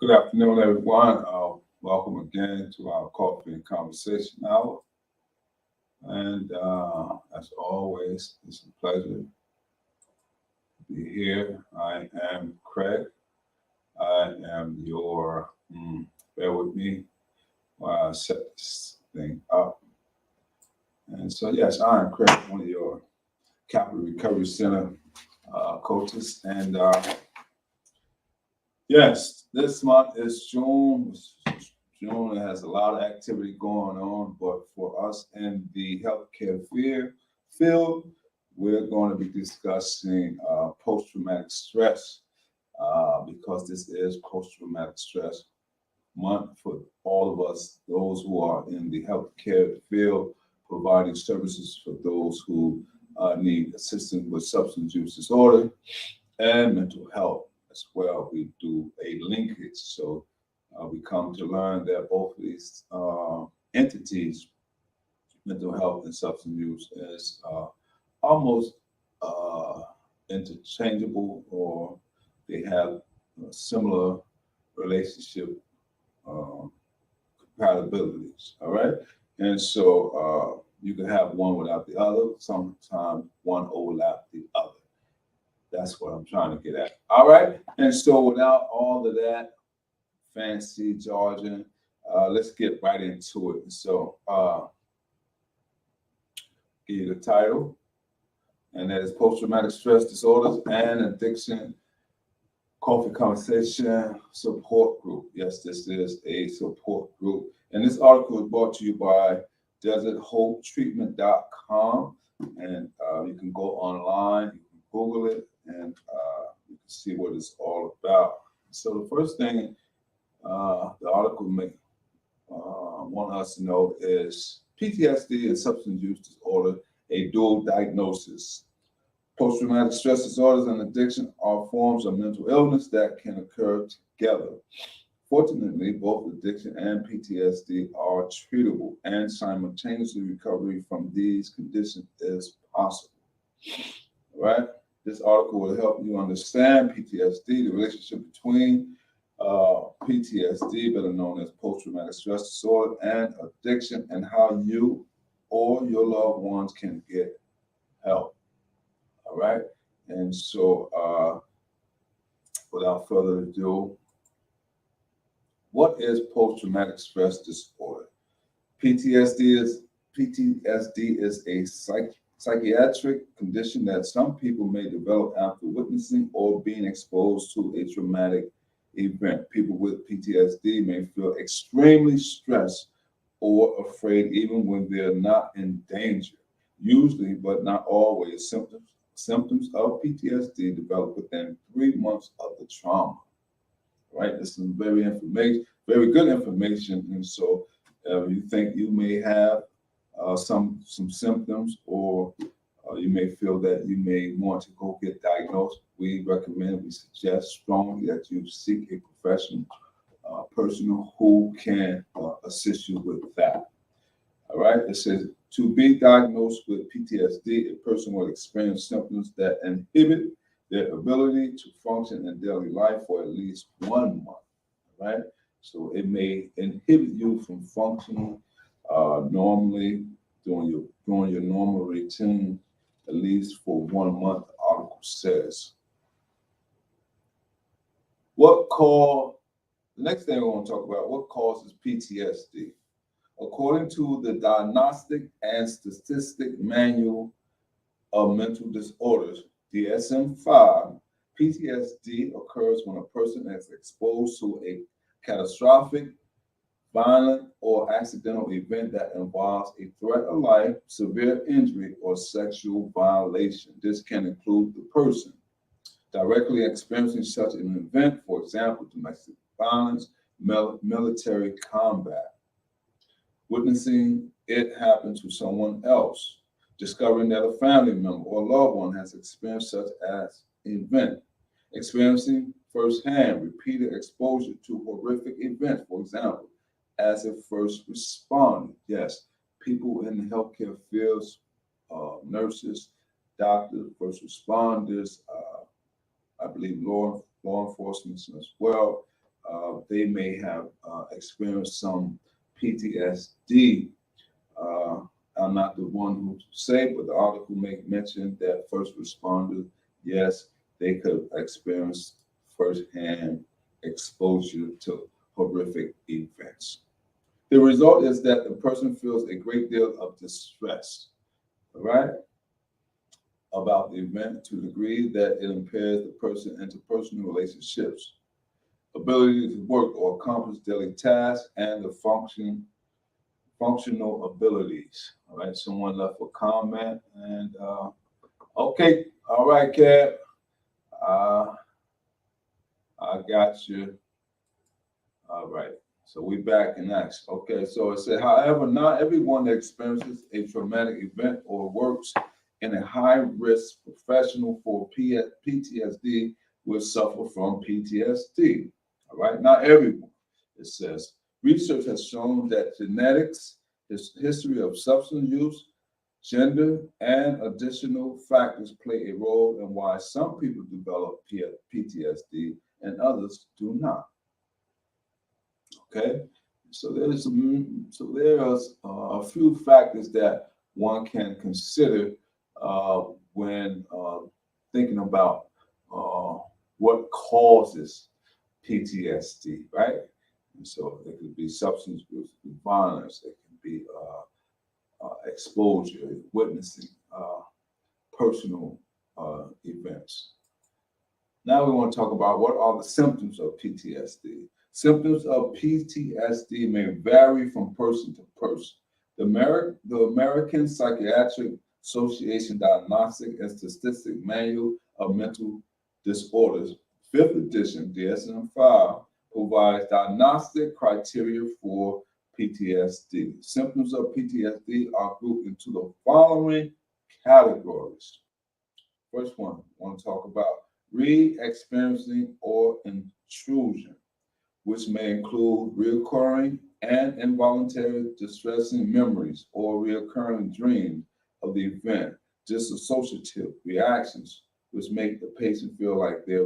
Good afternoon, everyone. Welcome again to our Coffee and Conversation Hour. And as always, it's a pleasure to be here. I am Craig. I am bear with me while I set this thing up. And so, yes, I am Craig, one of your Capital Recovery Center coaches. And yes, this month is June. June has a lot of activity going on, but for us in the healthcare field, we're going to be discussing post-traumatic stress because this is post-traumatic stress month for all of us, those who are in the healthcare field, providing services for those who need assistance with substance use disorder and mental health as well. We do a linkage. So we come to learn that both of these entities, mental health and substance use, is almost interchangeable, or they have a similar relationship compatibilities. All right. And so you can have one without the other. Sometimes one overlap the other. That's what I'm trying to get at. All right. And so without all of that fancy jargon, let's get right into it. So give you the title, and that is Post-Traumatic Stress Disorders and Addiction Coffee Conversation Support Group. Yes, this is a support group. And this article is brought to you by DesertHopeTreatment.com. And you can go online, you can Google it, and you can see what it's all about. So the first thing the article may want us to know is PTSD and substance use disorder, a dual diagnosis. Post-traumatic stress disorders and addiction are forms of mental illness that can occur together. Fortunately, both addiction and PTSD are treatable, and simultaneously recovery from these conditions is possible. All right? This article will help you understand PTSD, the relationship between PTSD, better known as post-traumatic stress disorder, and addiction, and how you or your loved ones can get help. All right. And so without further ado, what is post-traumatic stress disorder? PTSD is a psychiatric condition that some people may develop after witnessing or being exposed to a traumatic event. People with PTSD may feel extremely stressed or afraid even when they're not in danger. Usually, but not always, symptoms of PTSD develop within 3 months of the trauma. Right? This is very good information. And so you think you may have some symptoms, or you may feel that you may want to go get diagnosed, we suggest strongly that you seek a professional person who can assist you with that. All right. It says to be diagnosed with PTSD, a person will experience symptoms that inhibit their ability to function in daily life for at least 1 month. Right. So it may inhibit you from functioning normally doing your normal routine at least for 1 month. The article says. The next thing I want to talk about, what causes PTSD? According to the Diagnostic and Statistic Manual of Mental Disorders, DSM-5, PTSD occurs when a person is exposed to a catastrophic, violent, or accidental event that involves a threat of life, severe injury, or sexual violation. This can include the person directly experiencing such an event, for example, domestic violence, military combat, witnessing it happen to someone else, discovering that a family member or loved one has experienced such an event, experiencing firsthand repeated exposure to horrific events, for example, as a first responder. Yes, people in the healthcare fields, nurses, doctors, first responders, I believe law enforcement as well, they may have experienced some PTSD. Uh, I'm not the one who say, but the article make mention that first responders, yes, they could experience firsthand exposure to horrific events. The result is that the person feels a great deal of distress, all right, about the event to the degree that it impairs the person interpersonal relationships, ability to work or accomplish daily tasks, and the functional abilities. All right, someone left a comment, and okay, all right, Cap, uh, I got you. All right. So we back in action. Okay. So it said, however, not everyone that experiences a traumatic event or works in a high-risk professional for PTSD will suffer from PTSD. All right. Not everyone. It says research has shown that genetics, history of substance use, gender, and additional factors play a role in why some people develop PTSD and others do not. Okay, so there's a few factors that one can consider when thinking about uh, what causes PTSD, right? And so it could be substance abuse, it could be violence, it can be exposure, witnessing personal events. Now we want to talk about what are the symptoms of PTSD. Symptoms of PTSD may vary from person to person. The American Psychiatric Association Diagnostic and Statistic Manual of Mental Disorders, 5th edition, DSM-5, provides diagnostic criteria for PTSD. Symptoms of PTSD are grouped into the following categories. First one, I want to talk about re-experiencing or intrusion, which may include recurring and involuntary distressing memories or recurring dreams of the event, dissociative reactions, which make the patient feel like they're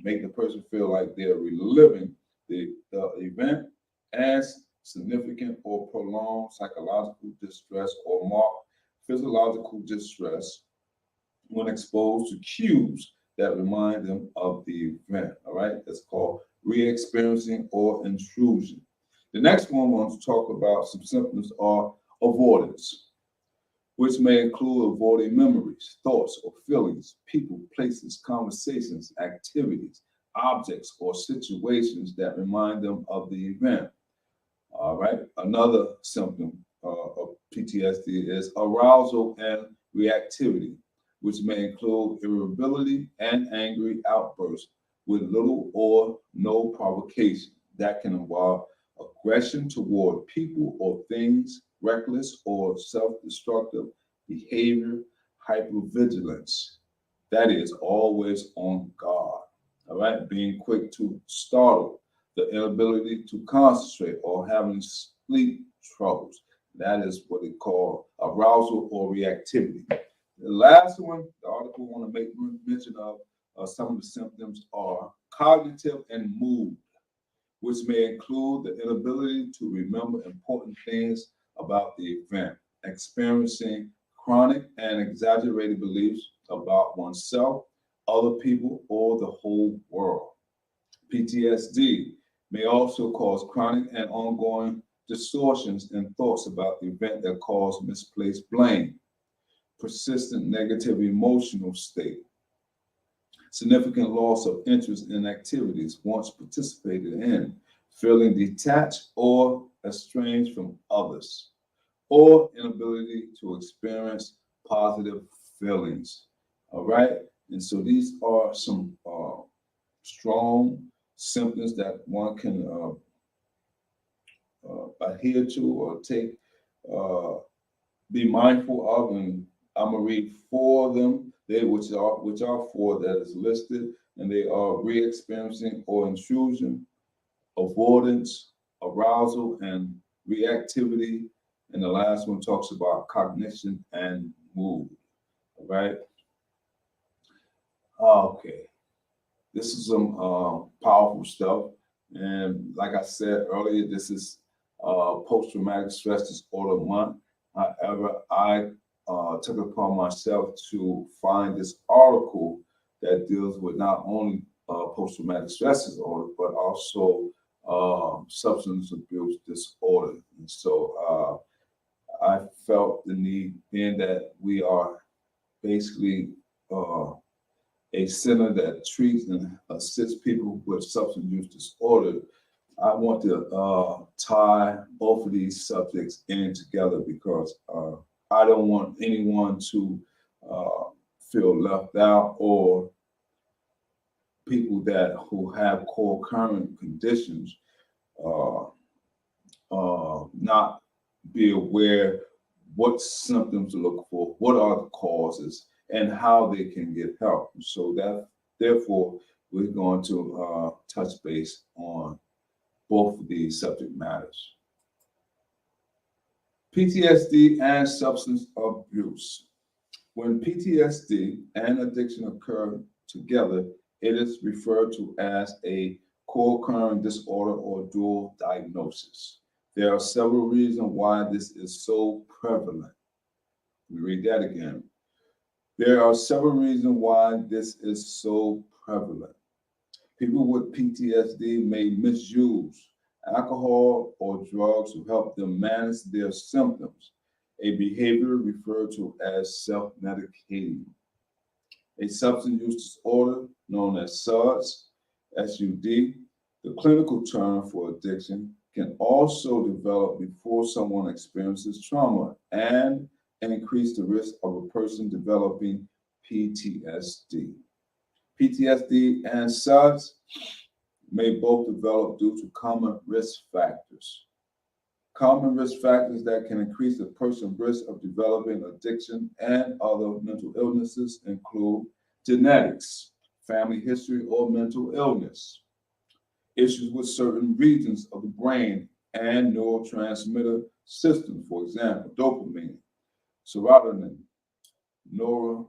make the person feel like they're reliving the event, and significant or prolonged psychological distress or marked physiological distress when exposed to cues that remind them of the event. All right, that's called re-experiencing or intrusion. The next one I want to talk about some symptoms are avoidance, which may include avoiding memories, thoughts, or feelings, people, places, conversations, activities, objects, or situations that remind them of the event. All right, another symptom of PTSD is arousal and reactivity, which may include irritability and angry outbursts with little or no provocation. That can involve aggression toward people or things, reckless or self-destructive behavior, hypervigilance. That is always on guard. All right, being quick to startle, the inability to concentrate or having sleep troubles. That is what they call arousal or reactivity. The last one, the article want to make mention of some of the symptoms are cognitive and mood, which may include the inability to remember important things about the event, experiencing chronic and exaggerated beliefs about oneself, other people, or the whole world. PTSD may also cause chronic and ongoing distortions in thoughts about the event that cause misplaced blame, persistent negative emotional state, significant loss of interest in activities once participated in, feeling detached or estranged from others, or inability to experience positive feelings. All right. And so these are some strong symptoms that one can adhere to or take, be mindful of, and I'm gonna read four of them. Which are four that is listed, and they are re-experiencing or intrusion, avoidance, arousal, and reactivity. And the last one talks about cognition and mood. All right. Okay. This is some powerful stuff. And like I said earlier, this is post-traumatic stress disorder month. However, I took it upon myself to find this article that deals with not only post-traumatic stress disorder, but also substance abuse disorder. And so I felt the need, being that we are basically a center that treats and assists people with substance use disorder. I want to tie both of these subjects in together because I don't want anyone to feel left out, or people that who have co-occurring conditions uh, not be aware what symptoms to look for, what are the causes, and how they can get help. So that, therefore, we're going to touch base on both of these subject matters. PTSD and substance abuse. When PTSD and addiction occur together, it is referred to as a co-occurring disorder or dual diagnosis. There are several reasons why this is so prevalent. Let me read that again. There are several reasons why this is so prevalent. People with PTSD may misuse alcohol or drugs to help them manage their symptoms, a behavior referred to as self-medicating. A substance use disorder known as SUDS, SUD, the clinical term for addiction, can also develop before someone experiences trauma and increase the risk of a person developing PTSD. PTSD and SUDS may both develop due to common risk factors. Common risk factors that can increase a person's risk of developing addiction and other mental illnesses include genetics, family history, or mental illness, issues with certain regions of the brain and neurotransmitter systems, for example, dopamine, serotonin, nora,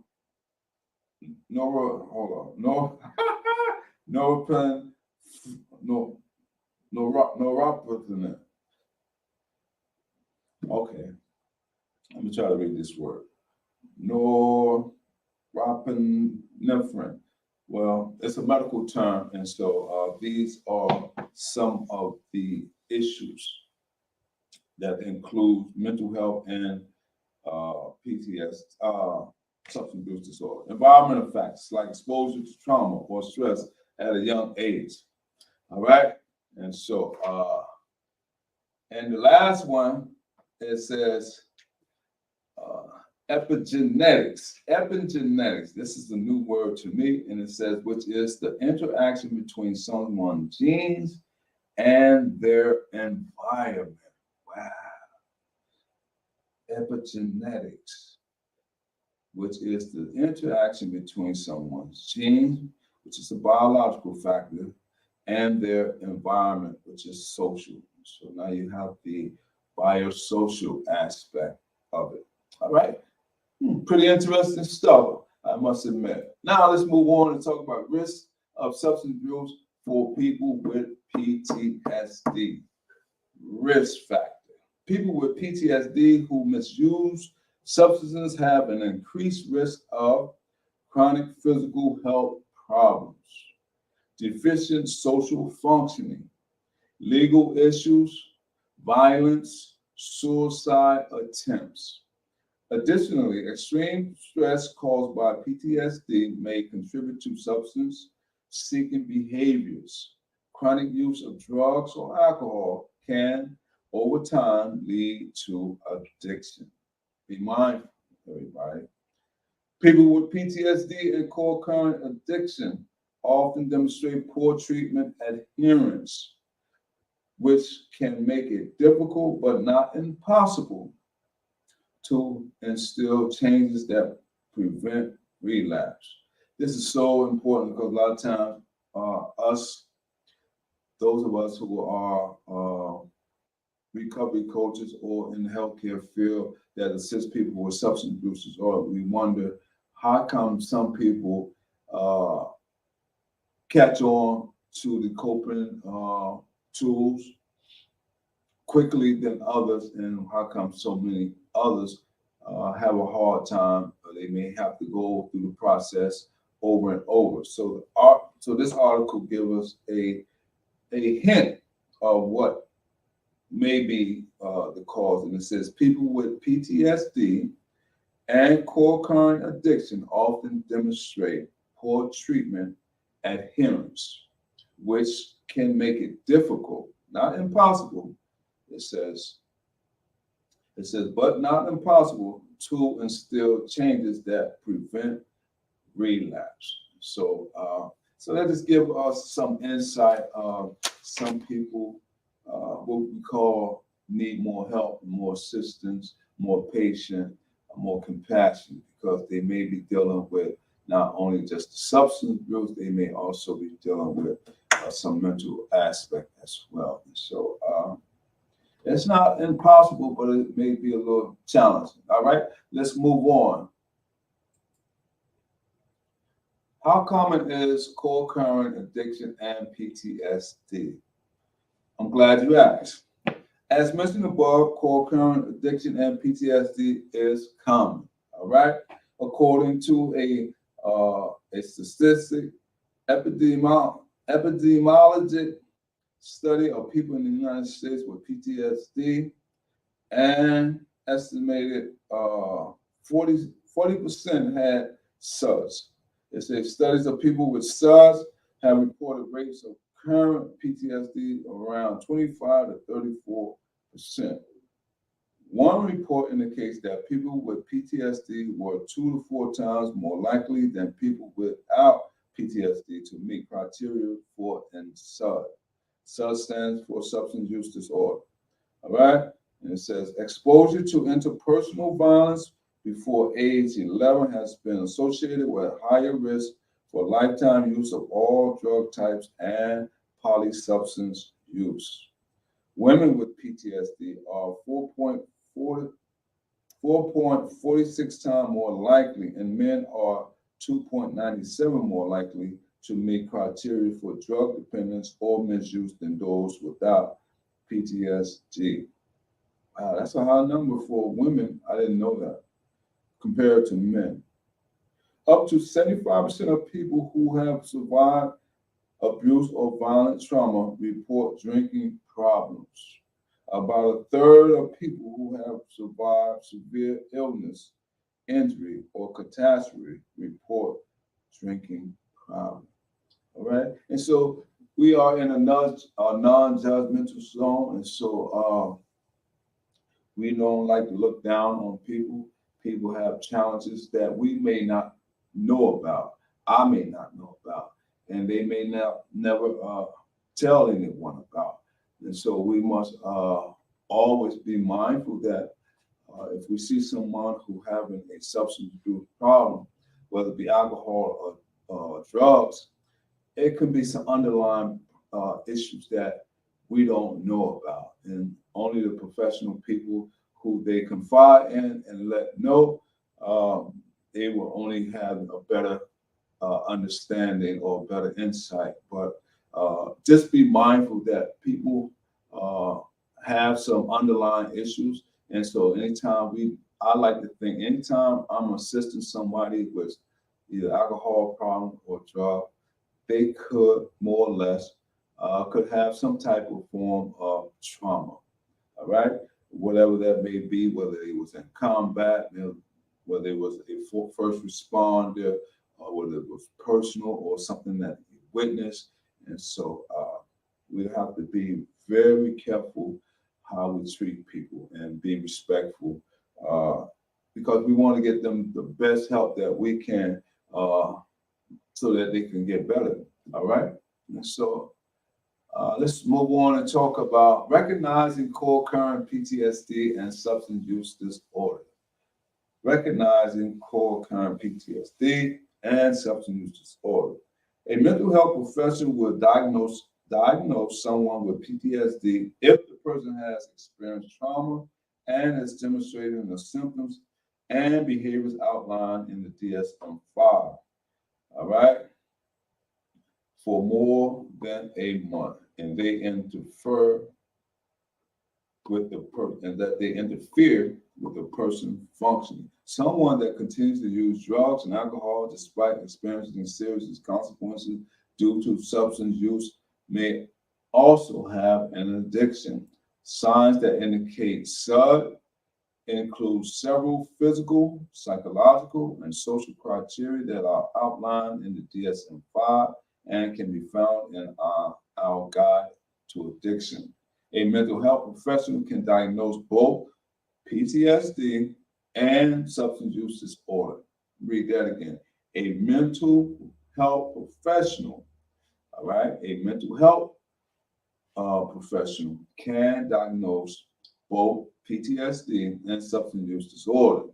hold on, norepinephrine, norepinephrine. Okay, let me try to read this word. Norepinephrine. Well, it's a medical term, and so these are some of the issues that include mental health and PTSD, substance abuse disorder. Environmental factors like exposure to trauma or stress at a young age. All right, and so and the last one, it says epigenetics. Epigenetics, this is a new word to me, and it says, which is the interaction between someone's genes and their environment. Wow. Epigenetics, which is the interaction between someone's genes, which is a biological factor, and their environment, which is social. So now you have the biosocial aspect of it. All right. Pretty interesting stuff, I must admit. Now let's move on and talk about risk of substance abuse for people with PTSD. Risk factor. People with PTSD who misuse substances have an increased risk of chronic physical health problems, deficient social functioning, legal issues, violence, suicide attempts. Additionally, extreme stress caused by PTSD may contribute to substance-seeking behaviors. Chronic use of drugs or alcohol can, over time, lead to addiction. Be mindful, everybody. People with PTSD and co-occurring addiction often demonstrate poor treatment adherence, which can make it difficult but not impossible to instill changes that prevent relapse. This is so important because a lot of times, those of us who are recovery coaches or in the healthcare field that assist people with substance abuse disorder, we wonder how come some people catch on to the coping tools quickly than others, and how come so many others have a hard time, or they may have to go through the process over and over. So this article gives us a hint of what may be the cause, and it says people with PTSD and co-occurring addiction often demonstrate poor treatment adherence, which can make it difficult, not impossible. It says, but not impossible to instill changes that prevent relapse. So let us give us some insight of some people, what we call need more help, more assistance, more patience, more compassion, because they may be dealing with not only just the substance abuse, they may also be dealing with some mental aspect as well. It's not impossible, but it may be a little challenging. All right, let's move on. How common is co-occurring addiction and PTSD? I'm glad you asked. As mentioned above, co-occurring addiction and PTSD is common. All right, according to a statistic epidemiologic study of people in the United States with PTSD, and estimated 40% had SUDS. It says studies of people with SUDS have reported rates of current PTSD around 25 to 34%. One report indicates that people with PTSD were 2 to 4 times more likely than people without PTSD to meet criteria for SUD. SUD stands for substance use disorder. All right? And it says exposure to interpersonal violence before age 11 has been associated with higher risk for lifetime use of all drug types and polysubstance use. Women with PTSD are 4.46 times more likely, and men are 2.97 more likely to meet criteria for drug dependence or misuse than those without PTSD. That's a high number for women. I didn't know that, compared to men. Up to 75% of people who have survived abuse or violent trauma report drinking problems. About a third of people who have survived severe illness, injury, or catastrophe report drinking problems. All right? And so we are in a non-judgmental zone, and so we don't like to look down on people. People have challenges that we may not know about, I may not know about, and they may never tell anyone about. And so we must always be mindful that if we see someone who having a substance abuse problem, whether it be alcohol or drugs, it could be some underlying issues that we don't know about. And only the professional people who they confide in and let know, they will only have a better understanding or better insight. But just be mindful that people have some underlying issues. And so I like to think anytime I'm assisting somebody with either alcohol problem or drug, they could more or less could have some type of form of trauma. All right, whatever that may be, whether it was in combat, whether it was a first responder, or whether it was personal or something that you witnessed. And so we have to be very careful how we treat people and be respectful, because we want to get them the best help that we can, so that they can get better. All right. And so let's move on and talk about recognizing co-occurring PTSD and substance use disorder. Recognizing co-occurring PTSD and substance use disorder. A mental health professional will diagnose someone with PTSD if the person has experienced trauma and is demonstrating the symptoms and behaviors outlined in the DSM-5. All right. for more than a month, and they interfere with the person, and that they interfere with the person functioning. Someone that continues to use drugs and alcohol despite experiencing serious consequences due to substance use may also have an addiction. Signs that indicate SUD include several physical, psychological, and social criteria that are outlined in the DSM-5 and can be found in our guide to addiction. A mental health professional can diagnose both PTSD and substance use disorder. Read that again. A mental health professional, all right, a mental health professional can diagnose both PTSD and substance use disorder.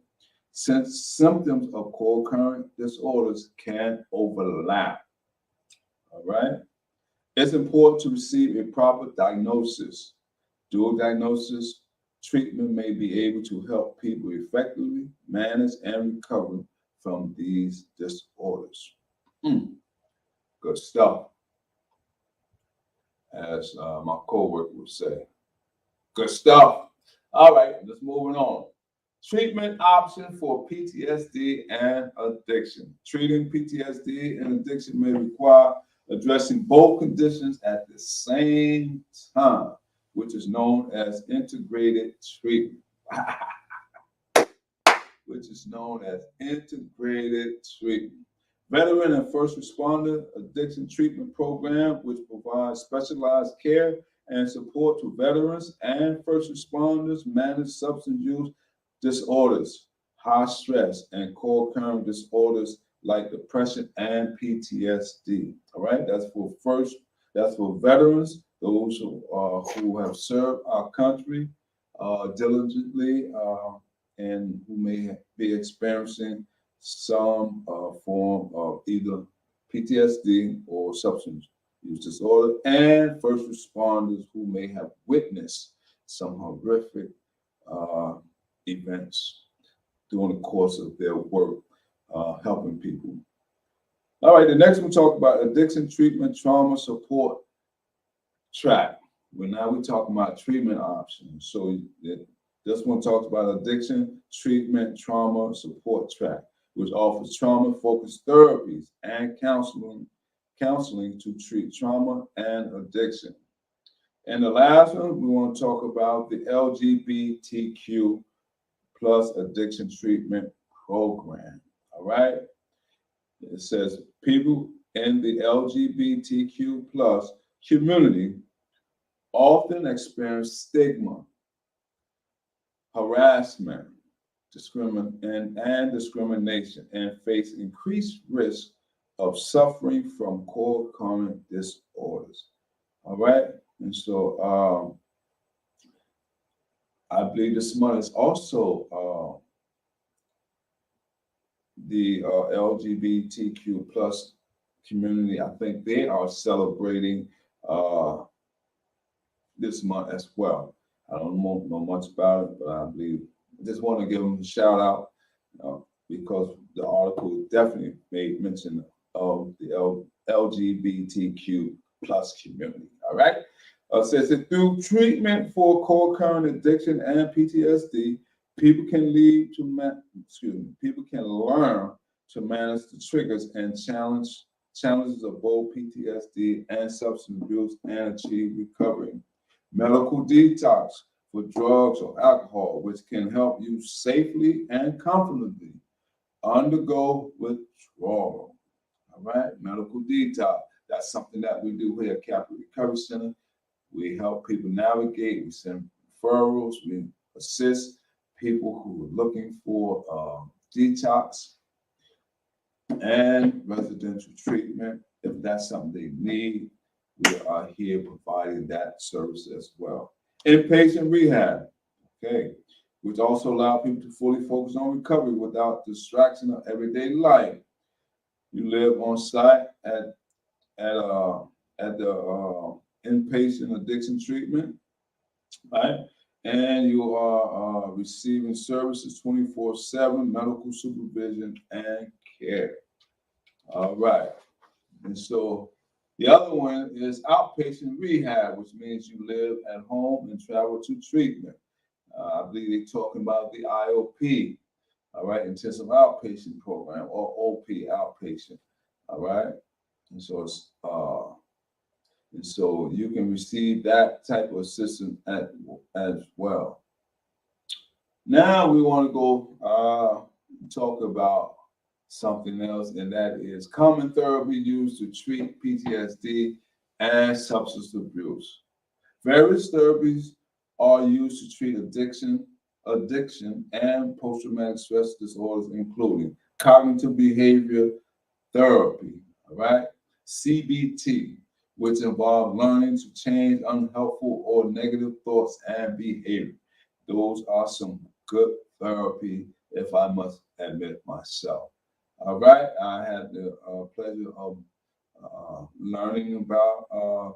Since symptoms of co-occurring disorders can overlap, all right, it's important to receive a proper diagnosis. Dual diagnosis treatment may be able to help people effectively manage and recover from these disorders. Good stuff, as my coworker would say. Good stuff. All right, let's moving on. Treatment option for PTSD and addiction. Treating PTSD and addiction may require addressing both conditions at the same time, which is known as integrated treatment. Which is known as integrated treatment. Veteran and first responder addiction treatment program, which provides specialized care and support to veterans and first responders manage substance use disorders, high stress, and co-occurring disorders like depression and PTSD. All right, that's for veterans, those who have served our country diligently and who may be experiencing some form of either PTSD or substance use disorder, and first responders who may have witnessed some horrific events during the course of their work helping people. All right, the next one talk about addiction treatment trauma support track. Now we're talking about treatment options. So this one talks about addiction treatment trauma support track, which offers trauma-focused therapies and counseling to treat trauma and addiction. And the last one, we want to talk about the LGBTQ plus addiction treatment program. All right. It says people in the LGBTQ plus community often experience stigma, harassment, discrimination, and face increased risk of suffering from co-occurring disorders. All right. And so I believe this month is also the LGBTQ plus community. I think they are celebrating this month as well. I don't know much about it, but I believe I just want to give them a shout out because the article definitely made mention of the LGBTQ plus community. All right. Says that through treatment for co-occurring addiction and PTSD, people can learn to manage the triggers and challenges of both PTSD and substance abuse and achieve recovery. Medical detox for drugs or alcohol, which can help you safely and confidently undergo withdrawal. All right, medical detox. That's something that we do here at Capital Recovery Center. We help people navigate. We send referrals. We assist people who are looking for detox and residential treatment. If that's something they need, we are here providing that service as well. Inpatient rehab, okay, which also allow people to fully focus on recovery without distraction of everyday life. You live on site at the inpatient addiction treatment, right? And you are receiving services 24/7, medical supervision and care. All right. And so The other one is outpatient rehab, which means you live at home and travel to treatment. I believe they're talking about the IOP, all right, intensive outpatient program, or OP, outpatient, all right. And so you can receive that type of assistance as well. Now we want to go talk about something else, and that is common therapy used to treat PTSD and substance abuse. Various therapies are used to treat addiction, and post-traumatic stress disorders, including cognitive behavior therapy, all right, CBT, which involves learning to change unhelpful or negative thoughts and behavior. Those are some good therapy, if I must admit myself. All right, I had the pleasure of learning about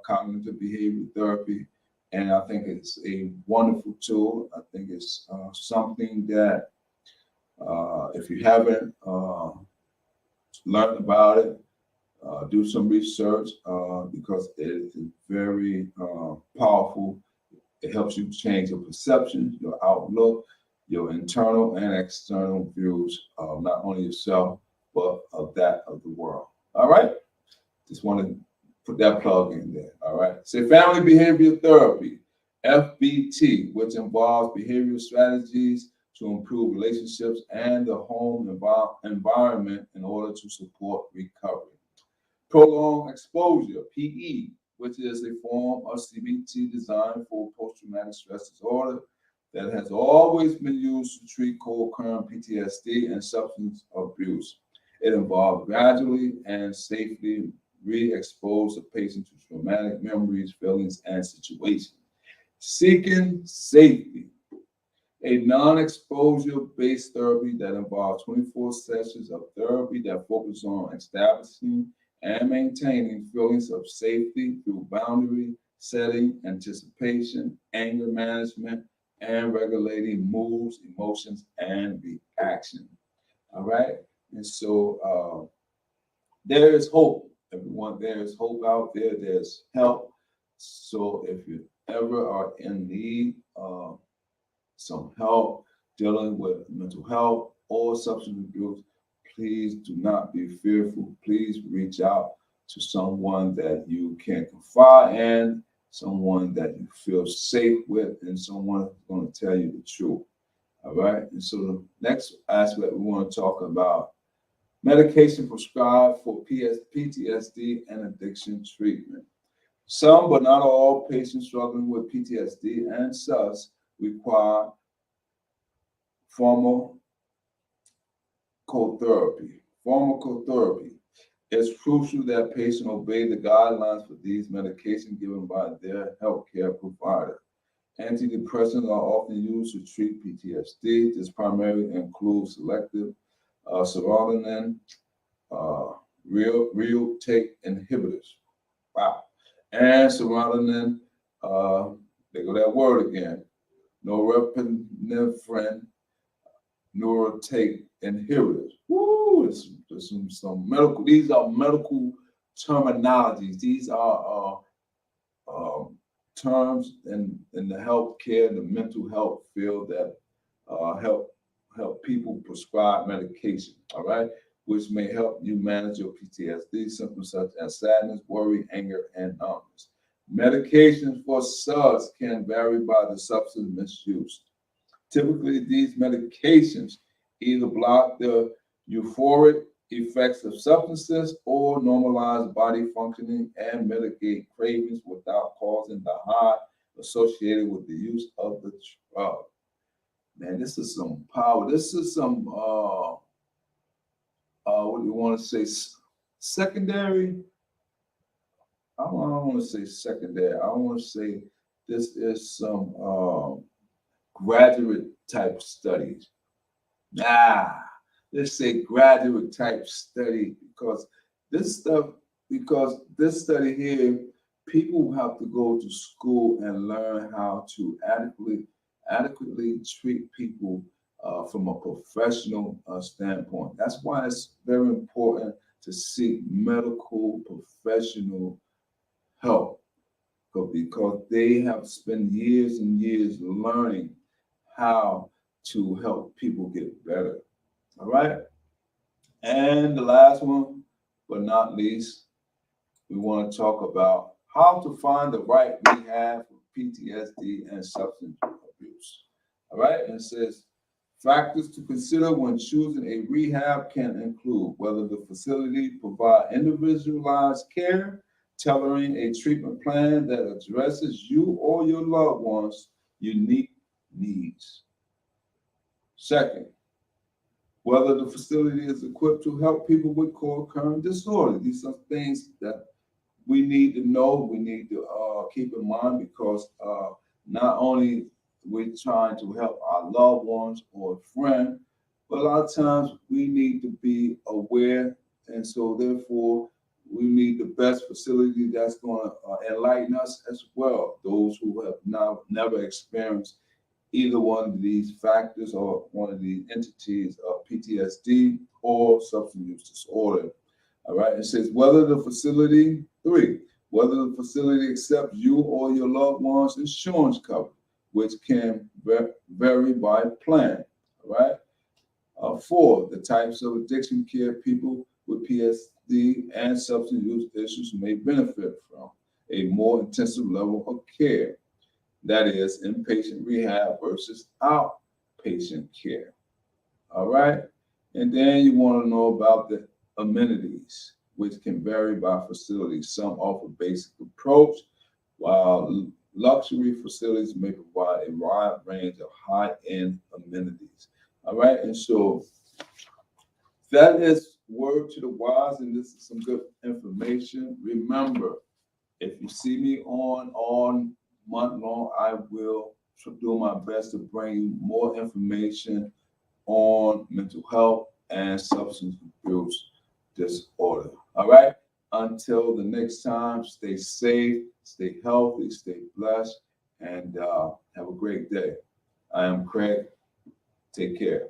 cognitive behavior therapy, and I think it's a wonderful tool. I think it's something that if you haven't learned about it, do some research because it is very powerful. It helps you change your perception, your outlook, your internal and external views of not only yourself, but of that of the world. All right? Just want to put that plug in there. All right? Say family behavior therapy, FBT, which involves behavioral strategies to improve relationships and the home environment in order to support recovery. Prolonged exposure, PE, which is a form of CBT designed for post-traumatic stress disorder that has always been used to treat co-occurring PTSD and substance abuse. It involves gradually and safely re-expose the patient to traumatic memories, feelings, and situations. Seeking safety, a non-exposure based therapy that involves 24 sessions of therapy that focus on establishing and maintaining feelings of safety through boundary setting, anticipation, anger management, and regulating moods, emotions, and reaction. All right. And so there is hope, everyone. There is hope out there. There's help. So if you ever are in need of some help dealing with mental health or substance abuse, please do not be fearful. Please reach out to someone that you can confide in, someone that you feel safe with, and someone who's going to tell you the truth. All right. And so the next aspect we want to talk about medication prescribed for PTSD and addiction treatment. Some, but not all, patients struggling with PTSD and SUS require pharmacotherapy. Pharmacotherapy. It's crucial that patients obey the guidelines for these medications given by their healthcare provider. Antidepressants are often used to treat PTSD. This primarily includes selective serotonin, real take inhibitors. Wow. And serotonin, there go that word again, norepinephrine neurotake inhibitors. Woo! There's some medical. These are medical terminologies. These are terms in the healthcare, the mental health field that help people prescribe medication. All right, which may help you manage your PTSD symptoms such as sadness, worry, anger, and numbness. Medications for SUDS can vary by the substance misused. Typically, these medications either block the euphoric effects of substances or normalize body functioning and mitigate cravings without causing the high associated with the use of the drug. Man, this is some power. This is some what do you want to say? Secondary. I don't want to say secondary. I want to say this is some graduate type studies. Nah, let's say graduate type study because this study here, people have to go to school and learn how to adequately treat people from a professional standpoint. That's why it's very important to seek medical professional help because they have spent years and years learning how to help people get better. All right. And the last one, but not least, we want to talk about how to find the right rehab for PTSD and substance abuse. All right. And it says factors to consider when choosing a rehab can include whether the facility provide individualized care, tailoring a treatment plan that addresses you or your loved ones' unique needs. Second, whether the facility is equipped to help people with co-occurring disorder. These are things that we need to know, we need to keep in mind because not only we're trying to help our loved ones or a friend, but a lot of times we need to be aware, and so therefore we need the best facility that's going to enlighten us as well. Those who have never experienced either one of these factors or one of these entities of PTSD or substance use disorder. All right, it says whether the facility, whether the facility accepts you or your loved one's insurance coverage, which can vary by plan. All right. Four, the types of addiction care people with PTSD and substance use issues may benefit from a more intensive level of care. That is inpatient rehab versus outpatient care. All right. And then you want to know about the amenities, which can vary by facility. Some offer basic approach, while luxury facilities may provide a wide range of high-end amenities. All right. And so that is word to the wise, and this is some good information. Remember, if you see me on month long, I will do my best to bring you more information on mental health and substance abuse disorder. All right. Until the next time, stay safe, stay healthy, stay blessed, and have a great day. I am Craig. Take care.